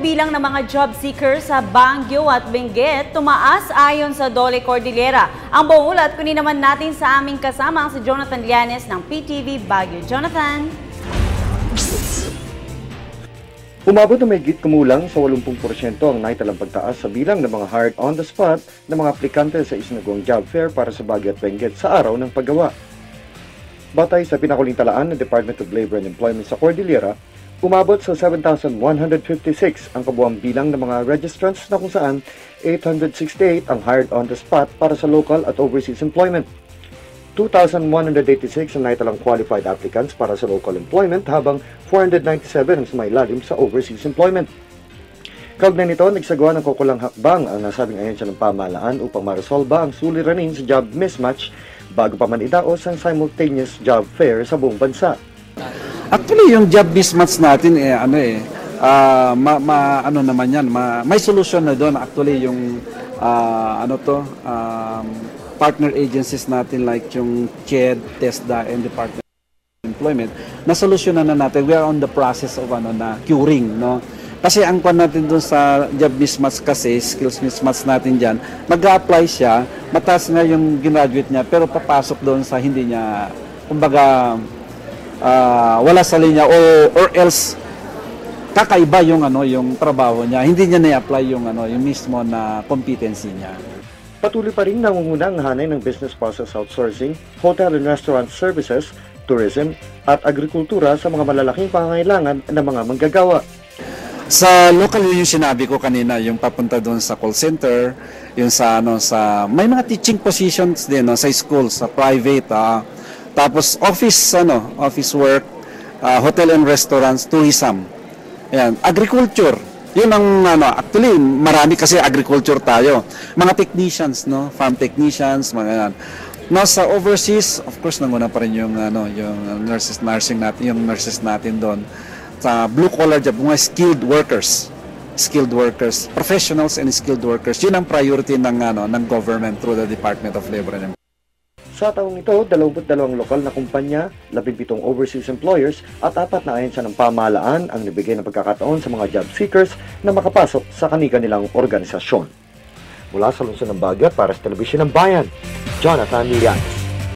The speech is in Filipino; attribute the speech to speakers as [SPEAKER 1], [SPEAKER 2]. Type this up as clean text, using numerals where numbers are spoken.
[SPEAKER 1] bilang ng mga job seekers sa Baguio at Benguet tumaas ayon sa Dole Cordillera. Ang buong ulat kunin naman natin sa aming kasama si Jonathan Llanes ng PTV Baguio. Jonathan?
[SPEAKER 2] Umabot na mahigit kumulang sa 80% ang naitalang pagtaas sa bilang ng mga hired on the spot na mga aplikante sa isinagawang job fair para sa Baguio at Benguet sa araw ng paggawa. Batay sa pinakuling talaan ng Department of Labor and Employment sa Cordillera, umabot sa 7,156 ang kabuuang bilang ng mga registrants na kung saan 868 ang hired on the spot para sa local at overseas employment. 2,186 ang naitalang qualified applicants para sa local employment habang 497 ang sumailalim sa overseas employment. Kaugnay nito, nagsagawa ng kukulang hakbang ang nasabing ahensya ng pamahalaan upang maresolba ang suliranin sa job mismatch bago pa man idaos ang simultaneous job fair sa buong bansa.
[SPEAKER 3] Actually, yung job mismatch natin may solusyon na doon. Actually, yung partner agencies natin like yung CHED, TESDA, and Department of Employment, na solusyonan na natin. We are on the process of curing, no? Kasi ang kwan natin doon sa job mismatch kasi, skills mismatch natin dyan, mag-a-apply siya, mataas nga yung graduate niya, pero papasok doon sa hindi niya, kumbaga, wala sa linya or else kakaiba yung yung trabaho niya, hindi niya na-apply yung mismo na competency niya.
[SPEAKER 2] Patuloy pa rin nangunguna ang hanay ng business process outsourcing, hotel and restaurant services, tourism at agrikultura sa mga malalaking pangangailangan ng mga manggagawa.
[SPEAKER 3] Sa local yung sinabi ko kanina, yung papunta doon sa call center, yung sa may mga teaching positions din sa school, sa private, tapos office work, hotel and restaurants, tourism. Ayan, agriculture. Yun ang actually marami kasi agriculture tayo. Mga technicians, farm technicians, mga yan. Sa overseas, of course nanguna pa rin yung yung nurses natin doon. Sa blue collar job, mga skilled workers, professionals and skilled workers. Yun ang priority ng government through the Department of Labor and Employment.
[SPEAKER 2] Sa taong ito, 22 lokal na kumpanya, 17 overseas employers at 4 na ahensya ng pamahalaan ang nabigay ng pagkakataon sa mga job seekers na makapasok sa kanilang organisasyon. Mula sa lungsod ng Baguio para sa Telebisyon ng Bayan, Jonathan Llanes.